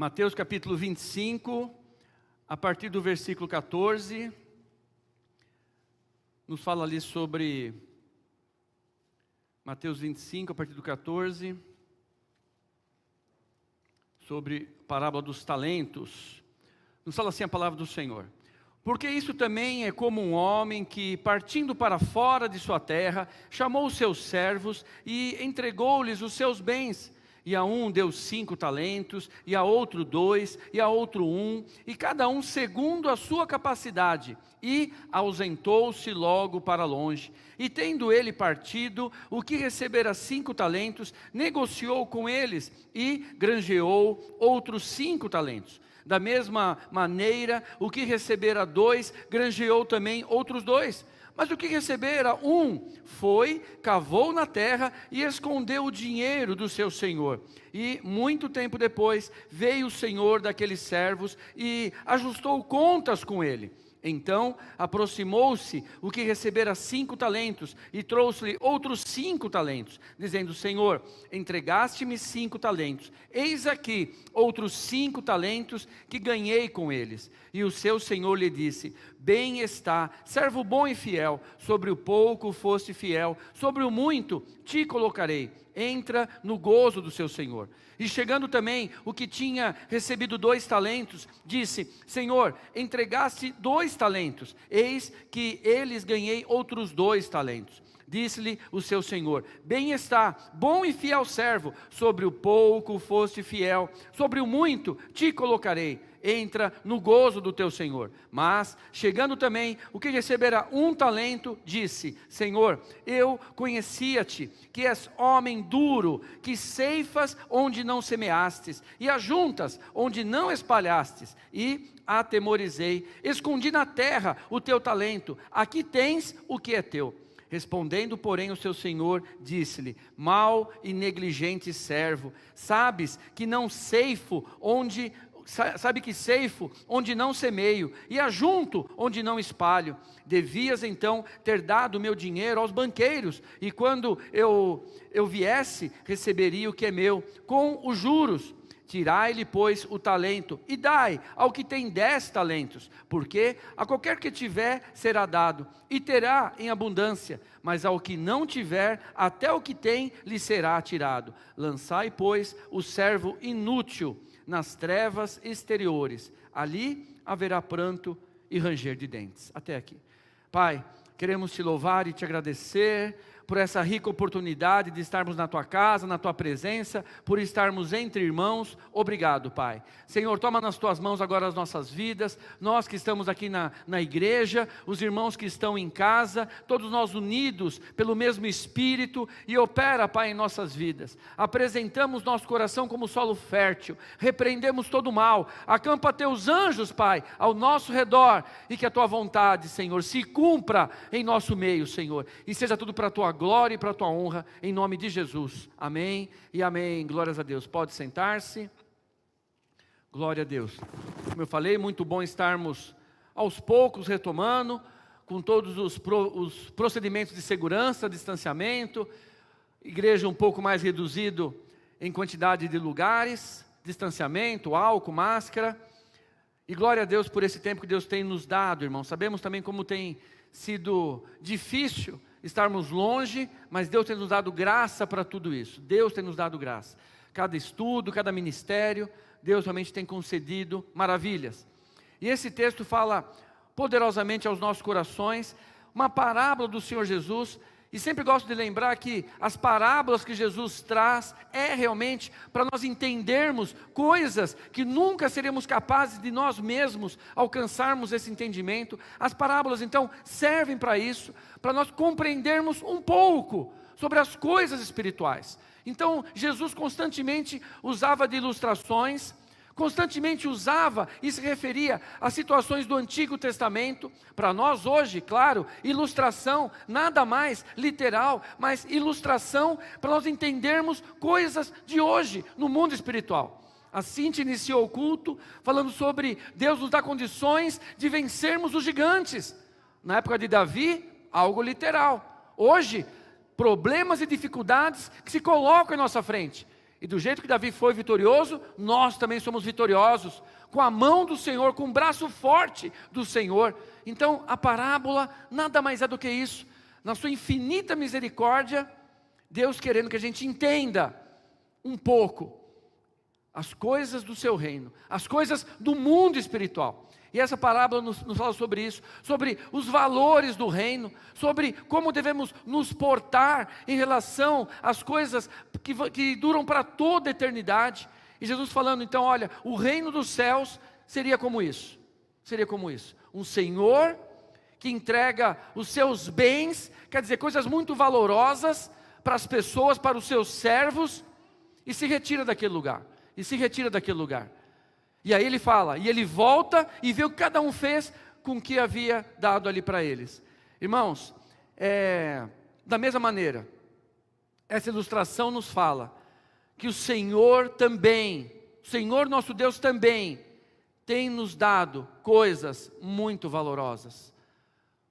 Mateus capítulo 25, a partir do versículo 14, nos fala ali sobre Mateus 25, a partir do 14, sobre a parábola dos talentos. Nos fala assim a palavra do Senhor: porque isso também é como um homem que, partindo para fora de sua terra, chamou os seus servos e entregou-lhes os seus bens. E a um deu 5 talentos, e a outro 2, e a outro 1, e cada um segundo a sua capacidade. E ausentou-se logo para longe. E tendo ele partido, o que recebera 5 talentos, negociou com eles, e granjeou outros 5 talentos. Da mesma maneira, o que recebera 2, granjeou também outros 2. Mas o que recebera 1, foi, cavou na terra e escondeu o dinheiro do seu senhor. E muito tempo depois, veio o senhor daqueles servos e ajustou contas com ele. Então aproximou-se o que recebera 5 talentos e trouxe-lhe outros 5 talentos, dizendo: Senhor, entregaste-me 5 talentos, eis aqui outros 5 talentos que ganhei com eles. E o seu senhor lhe disse: bem está, servo bom e fiel, sobre o pouco foste fiel, sobre o muito te colocarei, entra no gozo do seu senhor. E chegando também o que tinha recebido 2 talentos, disse: Senhor, entregaste 2 talentos, eis que eles ganhei outros 2 talentos. Disse-lhe o seu senhor: bem está, bom e fiel servo, sobre o pouco foste fiel, sobre o muito te colocarei, entra no gozo do teu senhor. Mas, chegando também o que recebera 1 talento, disse: Senhor, eu conhecia-te, que és homem duro, que ceifas onde não semeastes, e ajuntas onde não espalhastes, e atemorizei, escondi na terra o teu talento, aqui tens o que é teu. Respondendo, porém, o seu senhor, disse-lhe: mau e negligente servo, sabes que ceifo onde não semeio, e ajunto onde não espalho. Devias então ter dado o meu dinheiro aos banqueiros, e quando eu viesse, receberia o que é meu, com os juros. Tirai-lhe, pois, o talento, e dai ao que tem 10 talentos, porque a qualquer que tiver será dado, e terá em abundância, mas ao que não tiver, até o que tem lhe será tirado. Lançai, pois, o servo inútil nas trevas exteriores, ali haverá pranto e ranger de dentes. Até aqui. Pai, queremos te louvar e te agradecer por essa rica oportunidade de estarmos na tua casa, na tua presença, por estarmos entre irmãos. Obrigado, Pai. Senhor, toma nas tuas mãos agora as nossas vidas, nós que estamos aqui na igreja, os irmãos que estão em casa, todos nós unidos pelo mesmo Espírito, e opera, Pai, em nossas vidas. Apresentamos nosso coração como solo fértil, repreendemos todo o mal, acampa teus anjos, Pai, ao nosso redor, e que a tua vontade, Senhor, se cumpra em nosso meio, Senhor, e seja tudo para a tua glória e para a tua honra, em nome de Jesus, amém e amém. Glórias a Deus. Pode sentar-se. Glória a Deus. Como eu falei, muito bom estarmos aos poucos retomando, com todos os procedimentos de segurança, distanciamento, igreja um pouco mais reduzido em quantidade de lugares, distanciamento, álcool, máscara, e glória a Deus por esse tempo que Deus tem nos dado, irmãos. Sabemos também como tem sido difícil estarmos longe, mas Deus tem nos dado graça para tudo isso. Deus tem nos dado graça. Cada estudo, cada ministério, Deus realmente tem concedido maravilhas. E esse texto fala poderosamente aos nossos corações, uma parábola do Senhor Jesus. E sempre gosto de lembrar que as parábolas que Jesus traz é realmente para nós entendermos coisas que nunca seremos capazes de nós mesmos alcançarmos esse entendimento. As parábolas então servem para isso, para nós compreendermos um pouco sobre as coisas espirituais. Então Jesus constantemente usava de ilustrações, constantemente usava e se referia a situações do Antigo Testamento. Para nós hoje, claro, ilustração, nada mais literal, mas ilustração para nós entendermos coisas de hoje no mundo espiritual. Assim te iniciou o culto, falando sobre Deus nos dá condições de vencermos os gigantes. Na época de Davi, algo literal. Hoje, problemas e dificuldades que se colocam em nossa frente. E do jeito que Davi foi vitorioso, nós também somos vitoriosos, com a mão do Senhor, com o braço forte do Senhor. Então a parábola nada mais é do que isso. Na sua infinita misericórdia, Deus querendo que a gente entenda um pouco as coisas do seu reino, as coisas do mundo espiritual. E essa parábola nos fala sobre isso, sobre os valores do reino, sobre como devemos nos portar em relação às coisas que duram para toda a eternidade. E Jesus falando, então, olha, o reino dos céus seria como isso, um Senhor que entrega os seus bens, quer dizer, coisas muito valorosas para as pessoas, para os seus servos, e se retira daquele lugar. E aí ele fala, e ele volta e vê o que cada um fez com o que havia dado ali para eles. Irmãos, da mesma maneira, essa ilustração nos fala que o Senhor nosso Deus também, tem nos dado coisas muito valorosas.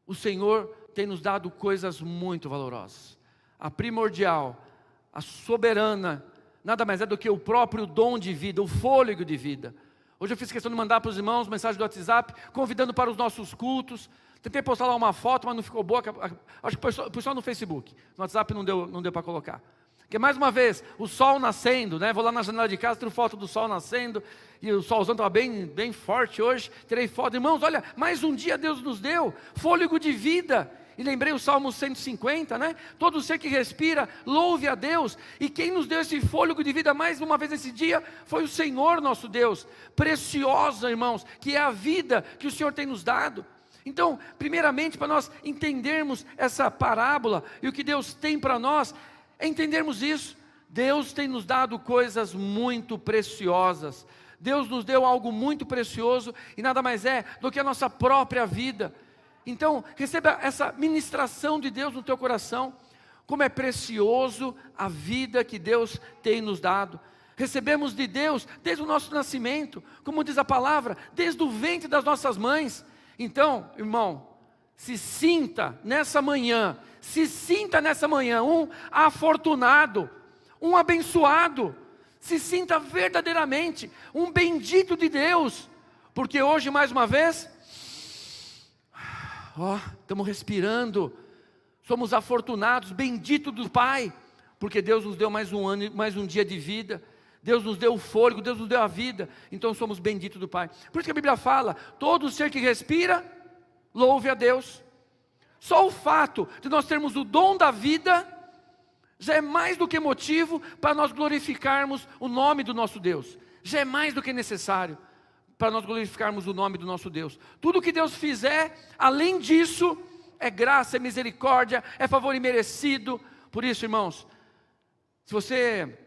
O Senhor tem nos dado coisas muito valorosas. A primordial, a soberana, nada mais é do que o próprio dom de vida, o fôlego de vida. Hoje eu fiz questão de mandar para os irmãos mensagem do WhatsApp, convidando para os nossos cultos. Tentei postar lá uma foto, mas não ficou boa. Acho que foi só no Facebook. No WhatsApp não deu para colocar. Porque mais uma vez, o sol nascendo, né? Vou lá na janela de casa, tiro foto do sol nascendo. E o solzão estava bem forte hoje. Tirei foto. Irmãos, olha, mais um dia Deus nos deu. Fôlego de vida. E lembrei o Salmo 150, né? Todo ser que respira, louve a Deus. E quem nos deu esse fôlego de vida mais uma vez esse dia, foi o Senhor nosso Deus. Preciosa, irmãos, que é a vida que o Senhor tem nos dado. Então, primeiramente, para nós entendermos essa parábola, e o que Deus tem para nós, é entendermos isso. Deus tem nos dado coisas muito preciosas. Deus nos deu algo muito precioso, e nada mais é do que a nossa própria vida. Então, receba essa ministração de Deus no teu coração, como é precioso a vida que Deus tem nos dado. Recebemos de Deus desde o nosso nascimento, como diz a palavra, desde o ventre das nossas mães. Então, irmão, se sinta nessa manhã um afortunado, um abençoado, se sinta verdadeiramente um bendito de Deus, porque hoje mais uma vez, estamos respirando, somos afortunados, bendito do Pai, porque Deus nos deu mais um ano, mais um dia de vida, Deus nos deu o fôlego, Deus nos deu a vida, então somos benditos do Pai. Por isso que a Bíblia fala, todo ser que respira, louve a Deus. Só o fato de nós termos o dom da vida, já é mais do que motivo para nós glorificarmos o nome do nosso Deus, já é mais do que necessário para nós glorificarmos o nome do nosso Deus. Tudo que Deus fizer, além disso, é graça, é misericórdia, é favor imerecido. Por isso, irmãos, se você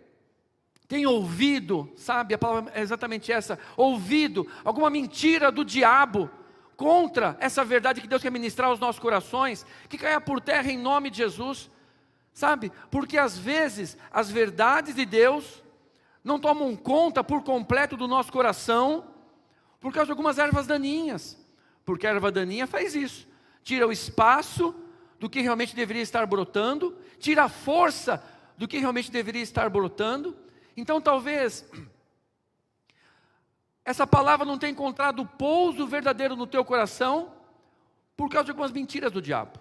tem ouvido, sabe, a palavra é exatamente essa, ouvido alguma mentira do diabo contra essa verdade que Deus quer ministrar aos nossos corações, que caia por terra em nome de Jesus, sabe, porque às vezes as verdades de Deus não tomam conta por completo do nosso coração, por causa de algumas ervas daninhas, porque a erva daninha faz isso, tira o espaço do que realmente deveria estar brotando, tira a força do que realmente deveria estar brotando. Então talvez essa palavra não tenha encontrado pouso verdadeiro no teu coração, por causa de algumas mentiras do diabo,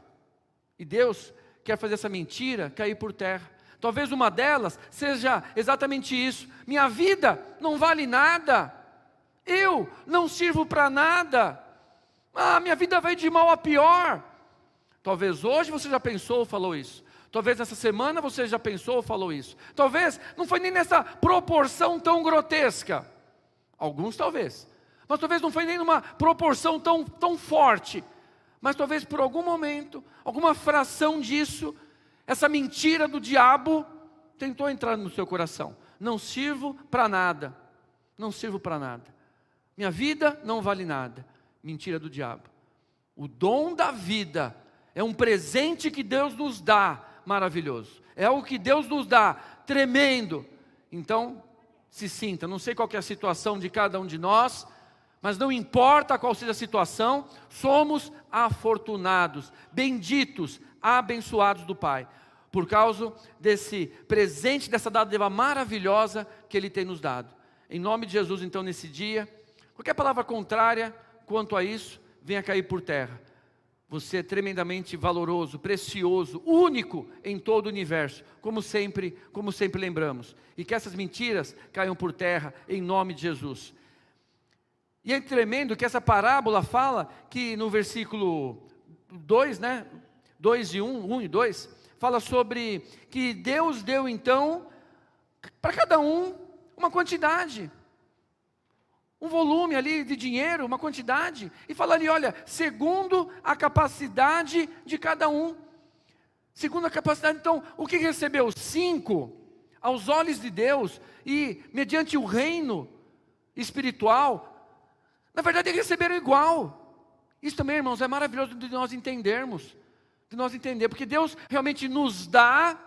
e Deus quer fazer essa mentira cair por terra. Talvez uma delas seja exatamente isso: minha vida não vale nada, eu não sirvo para nada, minha vida vai de mal a pior. Talvez hoje você já pensou ou falou isso, talvez nessa semana você já pensou ou falou isso, talvez não foi nem nessa proporção tão grotesca, alguns talvez, mas talvez não foi nem numa proporção tão forte, mas talvez por algum momento, alguma fração disso, essa mentira do diabo tentou entrar no seu coração. Não sirvo para nada, não sirvo para nada, minha vida não vale nada. Mentira do diabo. O dom da vida é um presente que Deus nos dá, maravilhoso, é algo que Deus nos dá, tremendo. Então se sinta, não sei qual que é a situação de cada um de nós, mas não importa qual seja a situação, somos afortunados, benditos, abençoados do Pai, por causa desse presente, dessa dádiva maravilhosa que Ele tem nos dado. Em nome de Jesus, então, nesse dia, qualquer palavra contrária quanto a isso, venha cair por terra. Você é tremendamente valoroso, precioso, único em todo o universo, como sempre lembramos. E que essas mentiras caiam por terra em nome de Jesus. E é tremendo que essa parábola fala que no versículo 2, 2 e 1 e 2, fala sobre que Deus deu então para cada um uma quantidade. Um volume ali de dinheiro, uma quantidade, e fala ali, olha, segundo a capacidade de cada um. Segundo a capacidade, então, o que recebeu? 5, aos olhos de Deus, e mediante o reino espiritual, na verdade receberam igual. Isso também, irmãos, é maravilhoso de nós entendermos, porque Deus realmente nos dá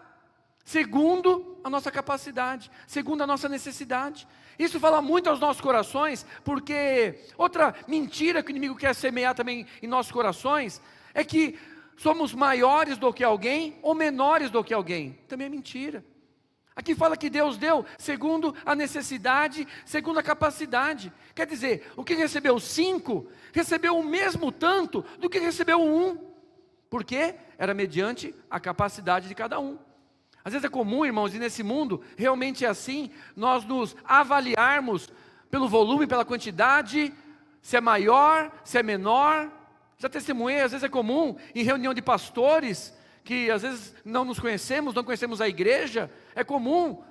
segundo a nossa capacidade, segundo a nossa necessidade. Isso fala muito aos nossos corações, porque outra mentira que o inimigo quer semear também em nossos corações, é que somos maiores do que alguém, ou menores do que alguém. Também é mentira. Aqui fala que Deus deu segundo a necessidade, segundo a capacidade. Quer dizer, o que recebeu 5, recebeu o mesmo tanto do que recebeu 1. Porque era mediante a capacidade de cada um. Às vezes é comum, irmãos, e nesse mundo realmente é assim, nós nos avaliarmos pelo volume, pela quantidade, se é maior, se é menor. Já testemunhei, às vezes é comum em reunião de pastores, que às vezes não nos conhecemos, não conhecemos a igreja. É comum,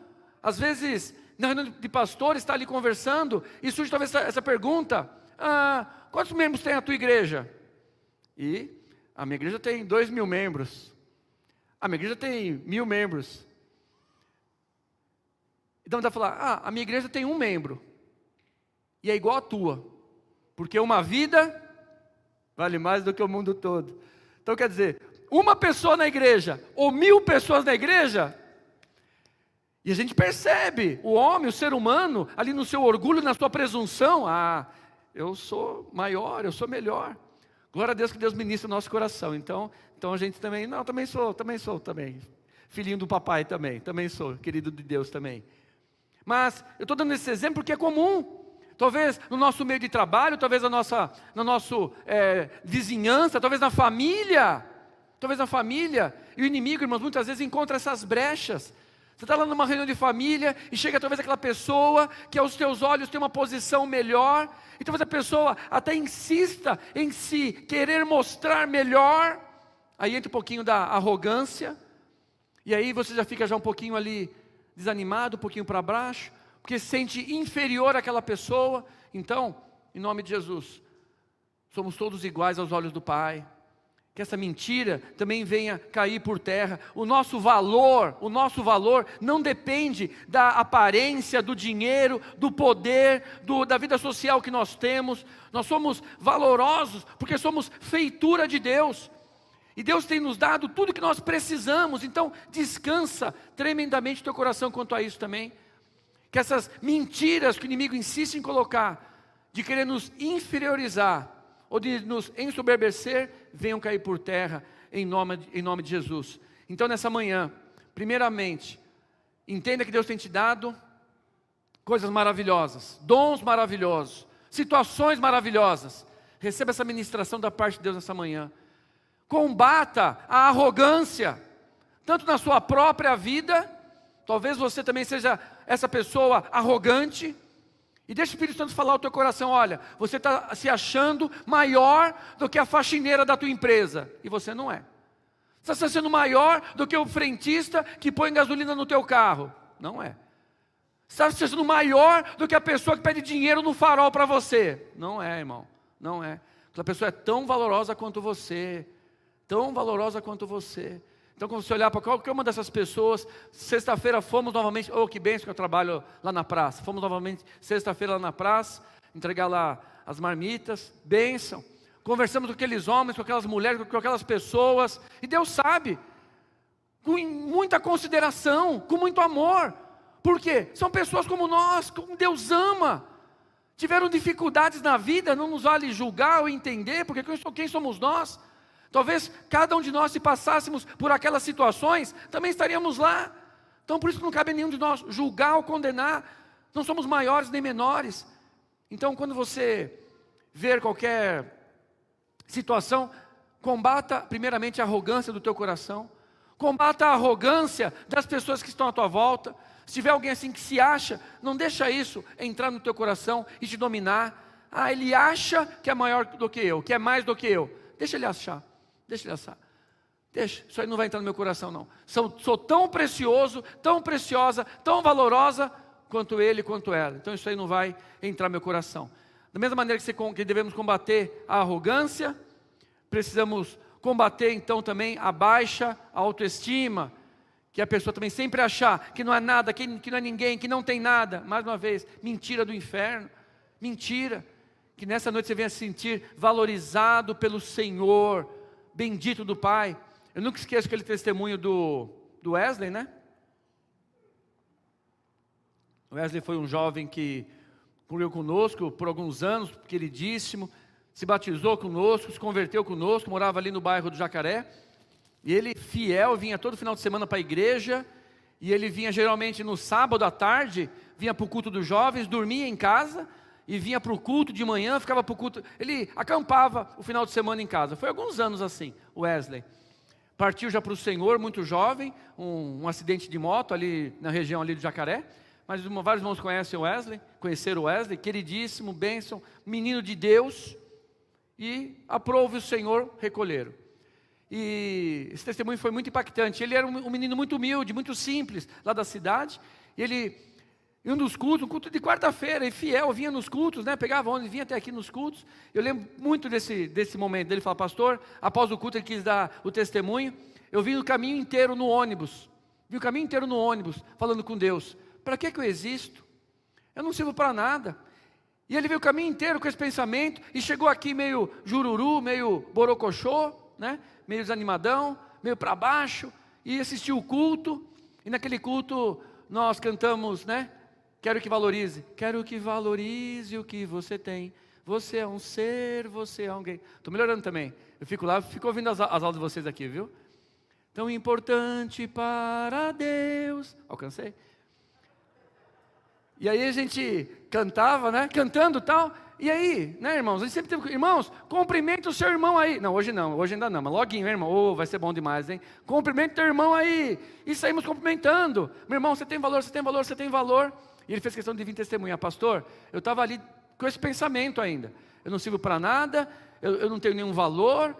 às vezes, na reunião de pastores, está ali conversando, e surge talvez essa pergunta, quantos membros tem a tua igreja? E a minha igreja tem 2.000 membros. A minha igreja tem 1.000 membros. Então dá para falar, a minha igreja tem 1 membro. E é igual a tua. Porque uma vida vale mais do que o mundo todo. Então quer dizer, uma pessoa na igreja, ou 1.000 pessoas na igreja, e a gente percebe, o homem, o ser humano, ali no seu orgulho, na sua presunção, eu sou maior, eu sou melhor. Glória a Deus que Deus ministra o nosso coração. Então a gente também, também sou, filhinho do papai também sou, querido de Deus também. Mas eu estou dando esse exemplo porque é comum. Talvez no nosso meio de trabalho, talvez na nossa vizinhança, talvez na família. E o inimigo, irmãos, muitas vezes encontra essas brechas. Você está lá numa reunião de família e chega talvez aquela pessoa que aos teus olhos tem uma posição melhor. E talvez a pessoa até insista em se querer mostrar melhor. Aí entra um pouquinho da arrogância. E aí você já fica um pouquinho ali desanimado, um pouquinho para baixo. Porque se sente inferior àquela pessoa. Então, em nome de Jesus, somos todos iguais aos olhos do Pai. Que essa mentira também venha cair por terra. O nosso valor não depende da aparência, do dinheiro, do poder, da vida social que nós temos. Nós somos valorosos porque somos feitura de Deus. E Deus tem nos dado tudo que nós precisamos. Então descansa tremendamente o teu coração quanto a isso também. Que essas mentiras que o inimigo insiste em colocar, de querer nos inferiorizar, ou de nos ensoberbecer, venham cair por terra, em nome de Jesus. Então nessa manhã, primeiramente, entenda que Deus tem te dado coisas maravilhosas, dons maravilhosos, situações maravilhosas. Receba essa ministração da parte de Deus nessa manhã. Combata a arrogância, tanto na sua própria vida, talvez você também seja essa pessoa arrogante, e deixa o Espírito Santo falar ao teu coração, olha, você está se achando maior do que a faxineira da tua empresa, e você não é. Você está sendo maior do que o frentista que põe gasolina no teu carro, não é. Você está sendo maior do que a pessoa que pede dinheiro no farol para você, não é, irmão, não é. Aquela pessoa é tão valorosa quanto você, tão valorosa quanto você. Então quando você olhar para qualquer uma dessas pessoas, sexta-feira fomos novamente, que bênção que eu trabalho lá na praça, fomos novamente sexta-feira lá na praça, entregar lá as marmitas, bênção, conversamos com aqueles homens, com aquelas mulheres, com aquelas pessoas, e Deus sabe, com muita consideração, com muito amor, por quê? São pessoas como nós, como Deus ama, tiveram dificuldades na vida, não nos vale julgar ou entender, porque quem somos nós? Talvez cada um de nós, se passássemos por aquelas situações, também estaríamos lá. Então por isso que não cabe a nenhum de nós julgar ou condenar. Não somos maiores nem menores. Então quando você ver qualquer situação, combata primeiramente a arrogância do teu coração. Combata a arrogância das pessoas que estão à tua volta. Se tiver alguém assim que se acha, não deixa isso entrar no teu coração e te dominar. Ah, ele acha que é maior do que eu, que é mais do que eu. Deixa ele achar, deixa ele achar. Deixa, isso aí não vai entrar no meu coração não. Sou tão precioso, tão preciosa, tão valorosa quanto ele, quanto ela. Então isso aí não vai entrar no meu coração. Da mesma maneira que devemos combater a arrogância, precisamos combater então também a baixa autoestima, que a pessoa também sempre achar que não é nada, que não é ninguém, que não tem nada. Mais uma vez, mentira do inferno, mentira. Que nessa noite você venha se sentir valorizado pelo Senhor, bendito do Pai. Eu nunca esqueço aquele testemunho do Wesley, né? O Wesley foi um jovem que correu conosco por alguns anos, queridíssimo, se batizou conosco, se converteu conosco, morava ali no bairro do Jacaré, e ele, fiel, vinha todo final de semana para a igreja, e ele vinha geralmente no sábado à tarde, vinha para o culto dos jovens, dormia em casa, e vinha para o culto de manhã, ficava para o culto, ele acampava o final de semana em casa. Foi alguns anos assim, o Wesley. Partiu já para o Senhor, muito jovem, um acidente de moto ali na região ali do Jacaré, mas vários irmãos conheceram o Wesley, queridíssimo, bênção, menino de Deus, e aprove o Senhor, recolheram. E esse testemunho foi muito impactante. Ele era um menino muito humilde, muito simples, lá da cidade, e ele, em um dos cultos, um culto de quarta-feira, e fiel, vinha nos cultos, né, pegava ônibus, vinha até aqui nos cultos. Eu lembro muito desse momento, dele falar, pastor, após o culto ele quis dar o testemunho, eu vim o caminho inteiro no ônibus, falando com Deus, para que eu existo? Eu não sirvo para nada. E ele veio o caminho inteiro com esse pensamento, e chegou aqui meio jururu, meio borocochô, né, meio desanimadão, meio para baixo, e assistiu o culto, e naquele culto nós cantamos, né, quero que valorize o que você tem, você é um ser, você é alguém. Estou melhorando também, eu fico lá, fico ouvindo as aulas de vocês aqui, viu? Tão importante para Deus, alcancei. E aí a gente cantava, né, cantando e tal, e aí, né, irmãos, a gente sempre teve, irmãos, cumprimenta o seu irmão aí. Não, hoje ainda não, mas loguinho, né, irmão, vai ser bom demais, hein? Cumprimenta o teu irmão aí, e saímos cumprimentando. Meu irmão, você tem valor, você tem valor, você tem valor. E ele fez questão de vir testemunhar, pastor, eu estava ali com esse pensamento ainda, eu não sirvo para nada, eu não tenho nenhum valor,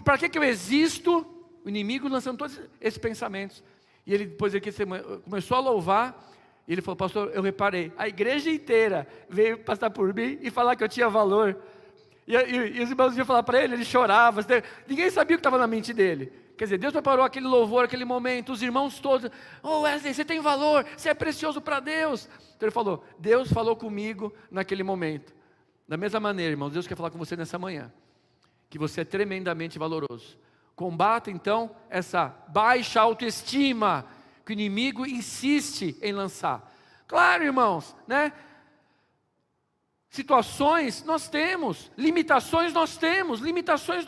para que eu existo? O inimigo lançando todos esses pensamentos. E ele depois começou a louvar, e ele falou, pastor, eu reparei, a igreja inteira veio passar por mim e falar que eu tinha valor. E os irmãos iam falar para ele chorava, ninguém sabia o que estava na mente dele. Quer dizer, Deus preparou aquele louvor, aquele momento, os irmãos todos, Wesley, você tem valor, você é precioso para Deus. Então ele falou, Deus falou comigo naquele momento. Da mesma maneira, irmãos, Deus quer falar com você nessa manhã, que você é tremendamente valoroso. Combata então essa baixa autoestima que o inimigo insiste em lançar. Claro, irmãos, né? Situações nós temos, limitações nós temos, limitações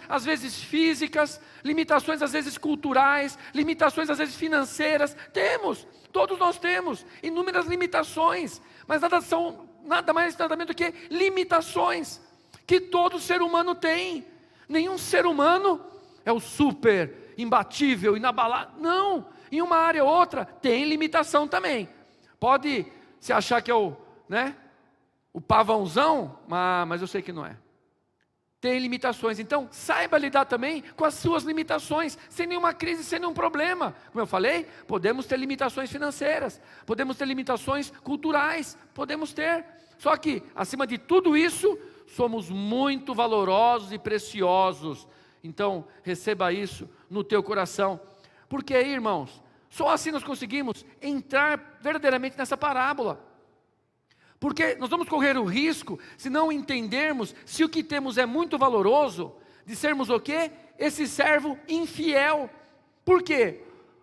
às vezes físicas, limitações às vezes culturais, limitações às vezes financeiras, todos nós temos inúmeras limitações, mas nada mais nada menos do que limitações, que todo ser humano tem. Nenhum ser humano é o super, imbatível, inabalável, não, em uma área ou outra tem limitação também, pode se achar que é o pavãozão, mas eu sei que não é. Tem limitações, então saiba lidar também com as suas limitações, sem nenhuma crise, sem nenhum problema. Como eu falei, podemos ter limitações financeiras, podemos ter limitações culturais, podemos ter. Só que, acima de tudo isso, somos muito valorosos e preciosos. Então, receba isso no teu coração. Porque aí, irmãos, só assim nós conseguimos entrar verdadeiramente nessa parábola. Porque nós vamos correr o risco, se não entendermos se o que temos é muito valoroso, de sermos o quê? Esse servo infiel. Por quê?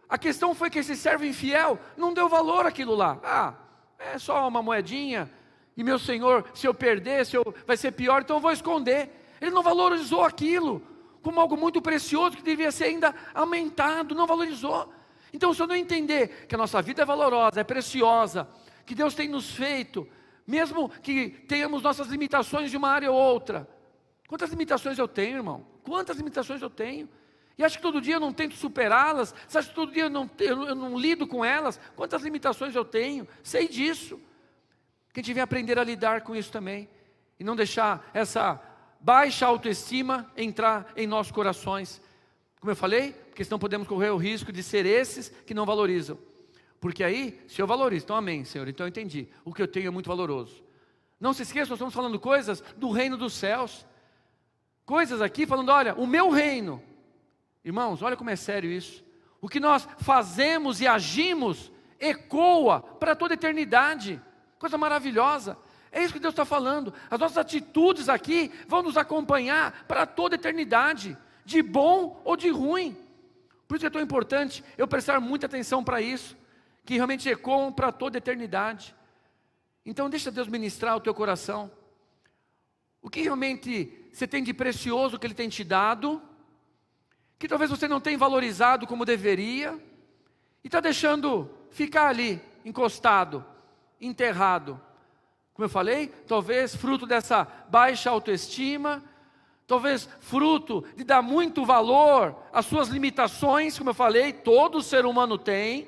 A questão foi que esse servo infiel não deu valor àquilo lá. É só uma moedinha, e meu senhor, se eu perder, vai ser pior, então eu vou esconder. Ele não valorizou aquilo como algo muito precioso que devia ser ainda aumentado, não valorizou. Então, se eu não entender que a nossa vida é valorosa, é preciosa, que Deus tem nos feito, mesmo que tenhamos nossas limitações de uma área ou outra. Quantas limitações eu tenho, irmão? Quantas limitações eu tenho? E acho que todo dia eu não tento superá-las? Você acha que todo dia eu não lido com elas? Quantas limitações eu tenho? Sei disso. Que a gente venha aprender a lidar com isso também. E não deixar essa baixa autoestima entrar em nossos corações. Como eu falei, porque senão podemos correr o risco de ser esses que não valorizam. Porque aí, se eu valorizo, então amém, Senhor, então eu entendi. O que eu tenho é muito valoroso. Não se esqueça, nós estamos falando coisas do reino dos céus. Coisas aqui falando, olha, o meu reino. Irmãos, olha como é sério isso. O que nós fazemos e agimos ecoa para toda a eternidade. Coisa maravilhosa. É isso que Deus está falando. As nossas atitudes aqui vão nos acompanhar para toda a eternidade. De bom ou de ruim. Por isso é tão importante eu prestar muita atenção para isso. Que realmente ecoam para toda a eternidade. Então deixa Deus ministrar o teu coração. O que realmente você tem de precioso que Ele tem te dado, que talvez você não tenha valorizado como deveria, e está deixando ficar ali, encostado, enterrado. Como eu falei, talvez fruto dessa baixa autoestima, talvez fruto de dar muito valor às suas limitações, como eu falei, todo ser humano tem.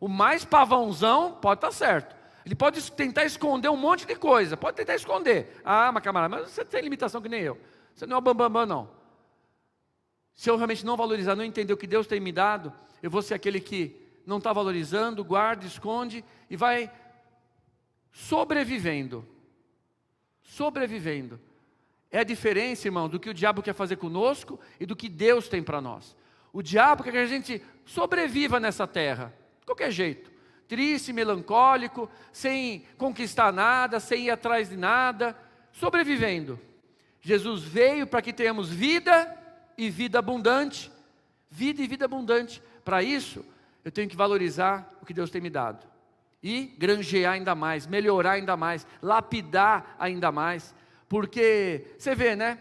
O mais pavãozão pode estar certo. Ele pode tentar esconder um monte de coisa, pode tentar esconder. Ah, mas camarada, mas você tem limitação que nem eu. Você não é o bambambam, não. Se eu realmente não valorizar, não entender o que Deus tem me dado, eu vou ser aquele que não está valorizando, guarda, esconde e vai sobrevivendo. Sobrevivendo. É a diferença, irmão, do que o diabo quer fazer conosco e do que Deus tem para nós. O diabo quer que a gente sobreviva nessa terra, de qualquer jeito. Triste, melancólico, sem conquistar nada, sem ir atrás de nada, sobrevivendo. Jesus veio para que tenhamos vida e vida abundante. Vida e vida abundante. Para isso, eu tenho que valorizar o que Deus tem me dado. E granjear ainda mais, melhorar ainda mais, lapidar ainda mais. Porque, você vê, né?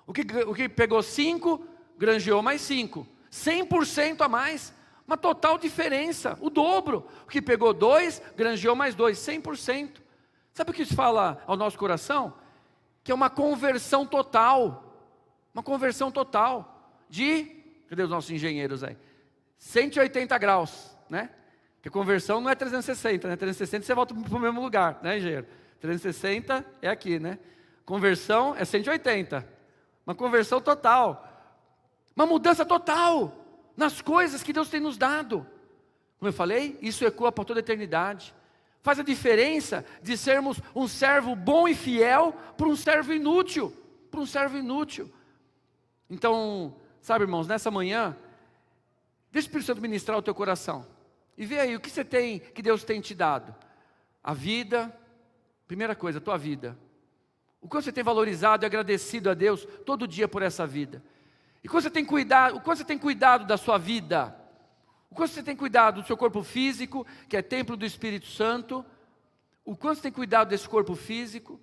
O que pegou 5, granjeou mais 5. 100% a mais. Uma total diferença, o dobro. O que pegou 2, granjeou mais 2, 100%. Sabe o que isso fala ao nosso coração? Que é uma conversão total. Uma conversão total de, cadê os nossos engenheiros aí? 180 graus, né? Porque a conversão não é 360, né? 360 você volta para o mesmo lugar, né, engenheiro? 360 é aqui, né? Conversão é 180. Uma conversão total. Uma mudança total nas coisas que Deus tem nos dado. Como eu falei, isso ecoa para toda a eternidade. Faz a diferença de sermos um servo bom e fiel para um servo inútil. Para um servo inútil. Então, sabe, irmãos, nessa manhã, deixa o Espírito Santo ministrar o teu coração. E vê aí o que você tem, que Deus tem te dado. A vida, primeira coisa, a tua vida. O quanto você tem valorizado e agradecido a Deus todo dia por essa vida. E quanto você tem cuidado, o quanto você tem cuidado da sua vida. O quanto você tem cuidado do seu corpo físico, que é templo do Espírito Santo. O quanto você tem cuidado desse corpo físico.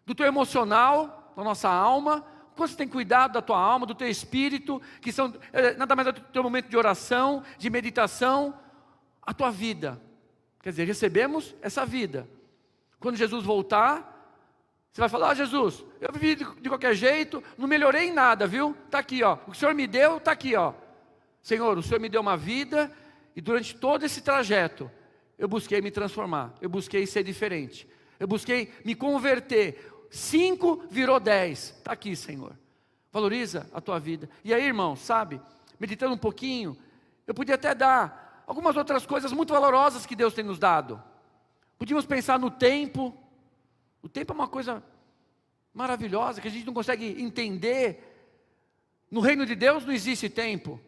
Do teu emocional, da nossa alma. O quanto você tem cuidado da tua alma, do teu espírito, que são nada mais do que o teu momento de oração, de meditação. A tua vida. Quer dizer, recebemos essa vida. Quando Jesus voltar, você vai falar, Jesus, eu vivi de qualquer jeito, não melhorei em nada, viu? Está aqui, ó. O que o Senhor me deu, está aqui, ó. Senhor, o Senhor me deu uma vida, e durante todo esse trajeto, eu busquei me transformar, eu busquei ser diferente, eu busquei me converter. 5 virou 10, está aqui, Senhor. Valoriza a tua vida. E aí, irmão, sabe, meditando um pouquinho, eu podia até dar algumas outras coisas muito valorosas que Deus tem nos dado. Podíamos pensar no tempo. O tempo é uma coisa maravilhosa, que a gente não consegue entender. No reino de Deus não existe tempo.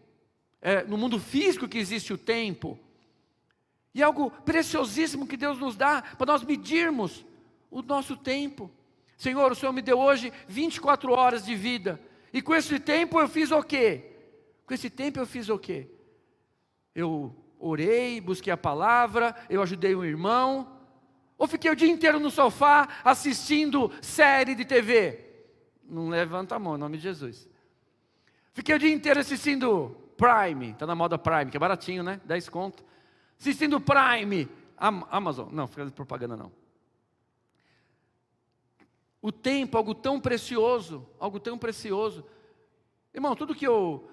É no mundo físico que existe o tempo. E é algo preciosíssimo que Deus nos dá, para nós medirmos o nosso tempo. Senhor, o Senhor me deu hoje 24 horas de vida. E com esse tempo eu fiz o quê? Com esse tempo eu fiz o quê? Eu orei, busquei a palavra, eu ajudei um irmão, ou fiquei o dia inteiro no sofá assistindo série de TV? Não levanta a mão, em nome de Jesus. Fiquei o dia inteiro assistindo Prime, está na moda Prime, que é baratinho, né? 10 conto. Assistindo Prime, Amazon, não, fica de propaganda não. O tempo, algo tão precioso, algo tão precioso. Irmão, tudo que eu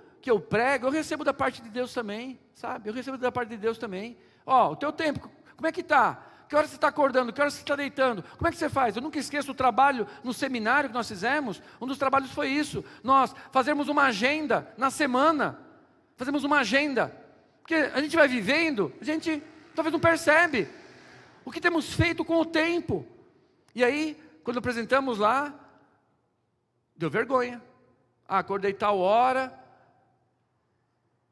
prego, eu recebo da parte de Deus também, sabe? Eu recebo da parte de Deus também. Ó, o teu tempo, como é que está? Que hora você está acordando? Que hora você está deitando? Como é que você faz? Eu nunca esqueço o trabalho no seminário que nós fizemos. Um dos trabalhos foi isso. Nós fazemos uma agenda na semana. Fazemos uma agenda. Porque a gente vai vivendo, a gente talvez não percebe o que temos feito com o tempo. E aí, quando apresentamos lá, deu vergonha. Acordei tal hora,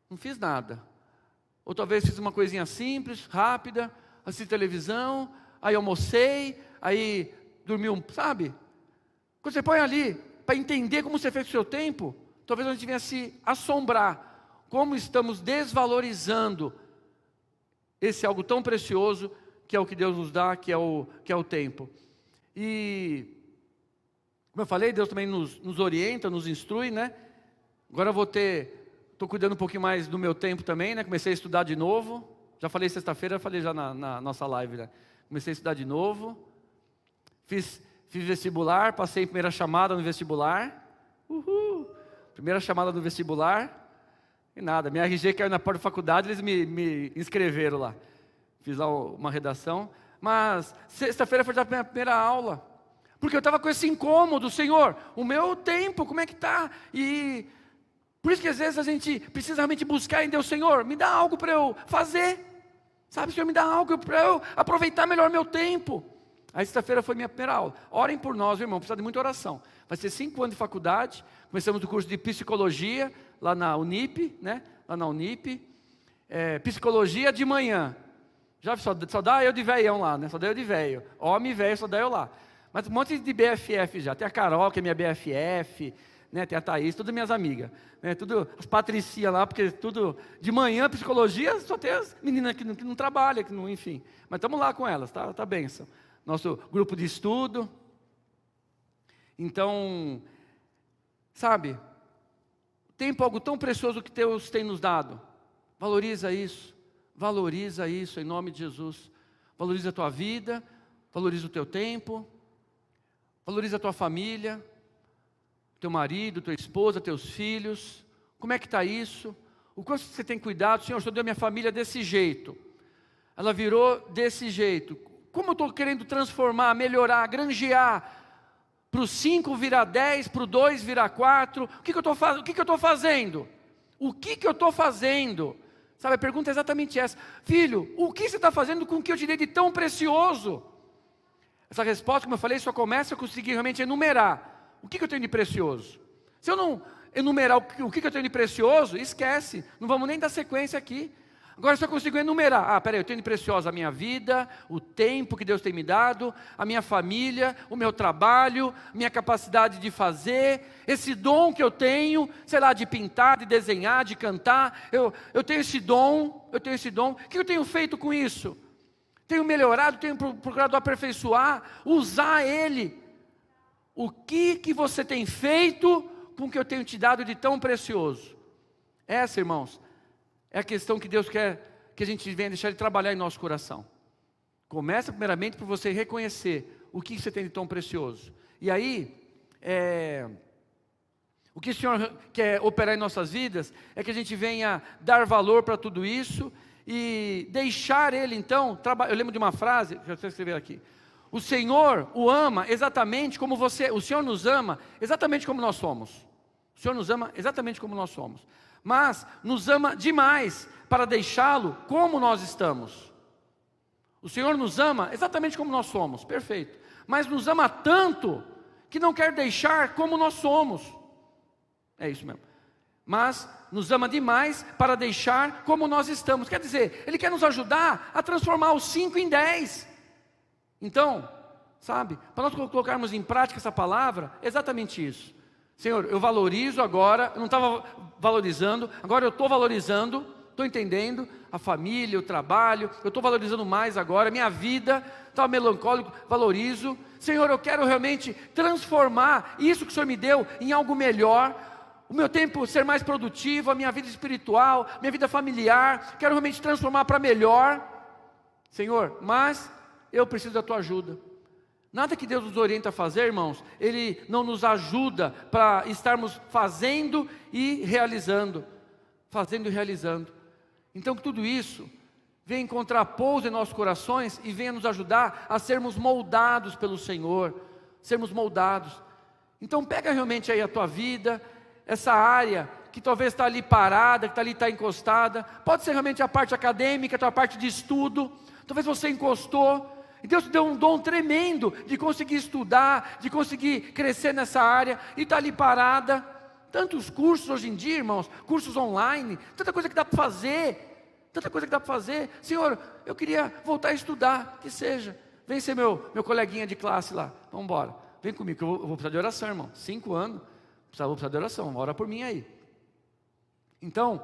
não fiz nada. Ou talvez fiz uma coisinha simples, rápida, assisti televisão, aí almocei, aí dormi sabe? Quando você põe ali, para entender como você fez o seu tempo, talvez a gente venha se assombrar, como estamos desvalorizando esse algo tão precioso, que é o que Deus nos dá, que é o tempo. E, como eu falei, Deus também nos orienta, nos instrui, né? Agora eu estou cuidando um pouquinho mais do meu tempo também, né? Comecei a estudar de novo. Já falei sexta-feira, falei já na nossa live, né? Comecei a estudar de novo. Fiz vestibular, passei em primeira chamada no vestibular. Primeira chamada no vestibular. E nada, minha RG caiu na porta da faculdade, eles me inscreveram lá. Fiz lá uma redação. Mas sexta-feira foi a minha primeira aula. Porque eu estava com esse incômodo, Senhor, o meu tempo, como é que está? E por isso que às vezes a gente precisa realmente buscar em Deus, Senhor, me dá algo para eu fazer. Sabe, Senhor, me dá algo para eu aproveitar melhor meu tempo. Aí sexta-feira foi minha primeira aula. Orem por nós, irmão, precisa de muita oração. Vai ser 5 anos de faculdade. Começamos o curso de psicologia, lá na Unip, né? Lá na Unip. Psicologia de manhã. Já só dá eu de velhão lá, né? Só dá eu de velho. Homem velho, só dá eu lá. Mas um monte de BFF já. Tem a Carol, que é minha BFF, né? Tem a Thaís, todas minhas amigas. Né? Tudo, as Patricia lá, porque tudo... De manhã, psicologia, só tem as meninas que não trabalham, que não, enfim. Mas estamos lá com elas, tá bênção. Nosso grupo de estudo. Então, sabe? Tempo é algo tão precioso que Deus tem nos dado. Valoriza isso. Valoriza isso em nome de Jesus. Valoriza a tua vida. Valoriza o teu tempo. Valoriza a tua família. Teu marido, tua esposa, teus filhos. Como é que está isso? O quanto você tem cuidado? Senhor, eu dei a minha família desse jeito. Ela virou desse jeito. Como eu estou querendo transformar, melhorar, granjear, para o 5 virar 10, para o 2 virar 4, o que eu estou fazendo? O que eu estou fazendo? Sabe, a pergunta é exatamente essa. Filho, o que você está fazendo com o que eu te dei de tão precioso? Essa resposta, como eu falei, só começa a conseguir realmente enumerar. O que eu tenho de precioso? Se eu não enumerar o que eu tenho de precioso, esquece, não vamos nem dar sequência aqui. Agora se eu consigo enumerar, peraí, eu tenho de preciosa a minha vida, o tempo que Deus tem me dado, a minha família, o meu trabalho, minha capacidade de fazer, esse dom que eu tenho, sei lá, de pintar, de desenhar, de cantar, eu tenho esse dom, o que eu tenho feito com isso? Tenho melhorado, tenho procurado aperfeiçoar, usar ele. O que você tem feito com o que eu tenho te dado de tão precioso? Essa, irmãos, é a questão que Deus quer que a gente venha deixar Ele trabalhar em nosso coração. Começa primeiramente por você reconhecer o que você tem de tão precioso. E aí, o que o Senhor quer operar em nossas vidas é que a gente venha dar valor para tudo isso e deixar Ele então, eu lembro de uma frase, que eu vou escrever aqui. O Senhor o ama exatamente como o Senhor nos ama exatamente como nós somos. O Senhor nos ama exatamente como nós somos. Mas nos ama demais para deixá-lo como nós estamos. O Senhor nos ama exatamente como nós somos, perfeito. Mas nos ama tanto que não quer deixar como nós somos. É isso mesmo. Mas nos ama demais para deixar como nós estamos. Quer dizer, Ele quer nos ajudar a transformar os 5 em 10. Então, sabe, para nós colocarmos em prática essa palavra, é exatamente isso. Senhor, eu valorizo agora, eu não estava valorizando, agora eu estou valorizando, estou estou entendendo a família, o trabalho, eu estou valorizando mais agora, minha vida, estava melancólico, valorizo. Senhor, eu quero realmente transformar isso que o Senhor me deu em algo melhor, o meu tempo ser mais produtivo, a minha vida espiritual, minha vida familiar, quero realmente transformar para melhor, Senhor, mas eu preciso da Tua ajuda. Nada que Deus nos orienta a fazer, irmãos, Ele não nos ajuda para estarmos fazendo e realizando. Fazendo e realizando. Então que tudo isso venha encontrar pouso em nossos corações e venha nos ajudar a sermos moldados pelo Senhor. Sermos moldados. Então pega realmente aí a tua vida, essa área que talvez está ali parada, que está encostada. Pode ser realmente a parte acadêmica, a tua parte de estudo. Talvez você encostou. E Deus te deu um dom tremendo de conseguir estudar, de conseguir crescer nessa área, e está ali parada. Tantos cursos hoje em dia, irmãos, cursos online, tanta coisa que dá para fazer, tanta coisa que dá para fazer. Senhor, eu queria voltar a estudar, que seja. Vem ser meu coleguinha de classe lá, vamos embora. Vem comigo, que eu vou precisar de oração, irmão. 5 anos, vou precisar de oração, ora por mim aí. Então,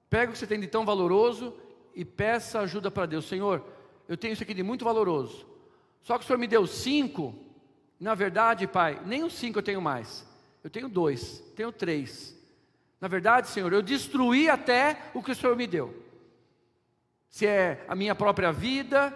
pega o que você tem de tão valoroso e peça ajuda para Deus. Senhor, eu tenho isso aqui de muito valoroso, só que o Senhor me deu 5, na verdade, Pai, nem os 5 eu tenho mais, eu tenho 2, tenho 3, na verdade, Senhor, eu destruí até o que o Senhor me deu, se é a minha própria vida,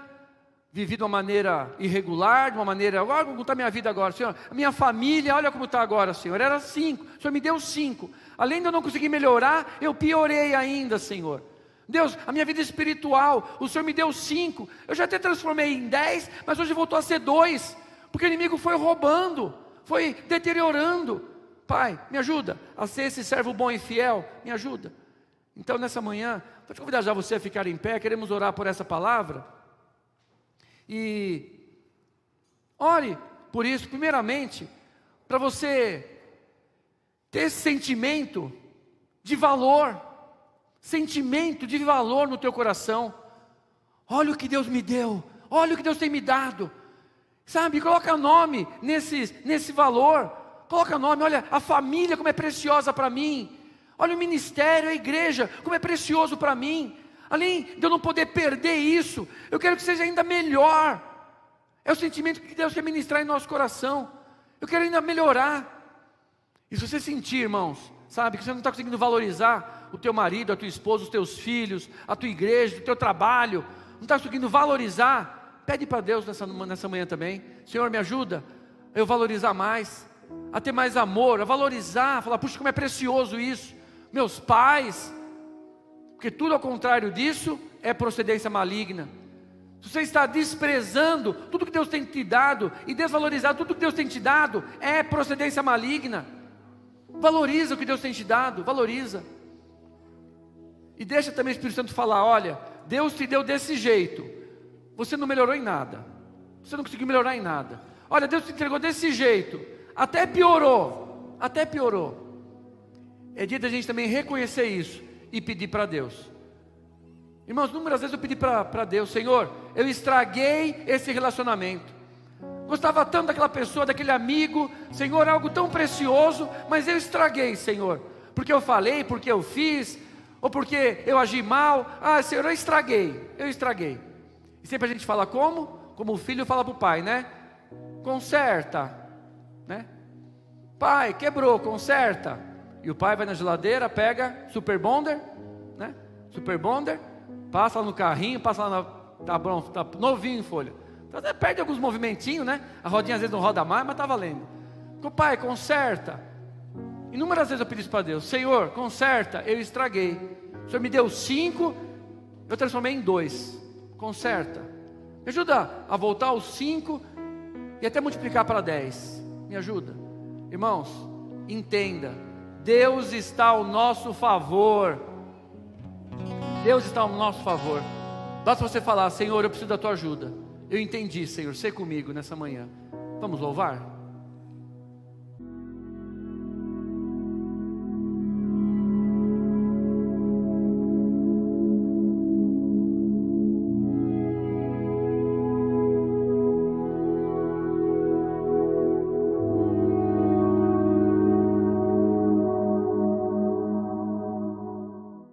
vivi de uma maneira irregular, de uma maneira, olha como está a minha vida agora, Senhor, a minha família, olha como está agora, Senhor, era 5, o Senhor me deu 5, além de eu não conseguir melhorar, eu piorei ainda, Senhor. Deus, a minha vida espiritual, o Senhor me deu 5, eu já até transformei em 10, mas hoje voltou a ser 2, porque o inimigo foi roubando, foi deteriorando. Pai, me ajuda a ser esse servo bom e fiel, me ajuda. Então nessa manhã, vou te convidar já você a ficar em pé, queremos orar por essa palavra, e ore por isso, primeiramente, para você ter esse sentimento de valor, sentimento de valor no teu coração. Olha o que Deus me deu, olha o que Deus tem me dado, sabe, coloca nome nesse valor, coloca nome, olha a família como é preciosa para mim, olha o ministério, a igreja, como é precioso para mim, além de eu não poder perder isso, eu quero que seja ainda melhor, é o sentimento que Deus quer ministrar em nosso coração, eu quero ainda melhorar, e se você sentir, irmãos, sabe, que você não está conseguindo valorizar o teu marido, a tua esposa, os teus filhos, a tua igreja, o teu trabalho, não está conseguindo valorizar, pede para Deus nessa manhã também, Senhor, me ajuda a eu valorizar mais, a ter mais amor, a valorizar, a falar, puxa, como é precioso isso, meus pais, porque tudo ao contrário disso é procedência maligna. Se você está desprezando tudo que Deus tem te dado e desvalorizando tudo que Deus tem te dado, é procedência maligna. Valoriza o que Deus tem te dado, valoriza. E deixa também o Espírito Santo falar, olha, Deus te deu desse jeito, você não melhorou em nada, você não conseguiu melhorar em nada. Olha, Deus te entregou desse jeito, até piorou. É dia da gente também reconhecer isso e pedir para Deus. Irmãos, inúmeras vezes eu pedi para Deus, Senhor, eu estraguei esse relacionamento, gostava tanto daquela pessoa, daquele amigo, Senhor, é algo tão precioso, mas eu estraguei, Senhor, porque eu falei, porque eu fiz, ou porque eu agi mal, Senhor, eu estraguei, e sempre a gente fala como o filho fala para o pai, né, conserta, né, pai, quebrou, conserta, e o pai vai na geladeira, pega Super Bonder, né, Super Bonder, passa lá no carrinho, passa lá tá bom, tá novinho em folha, então, até perde alguns movimentinhos, né, a rodinha às vezes não roda mais, mas tá valendo, o pai, conserta. Inúmeras vezes eu pedi isso para Deus, Senhor, conserta, eu estraguei, o Senhor me deu 5, eu transformei em 2, conserta, me ajuda a voltar aos 5 e até multiplicar para 10, me ajuda. Irmãos, entenda, Deus está ao nosso favor, Deus está ao nosso favor, basta você falar, Senhor, eu preciso da tua ajuda, eu entendi, Senhor, sei comigo nessa manhã, vamos louvar?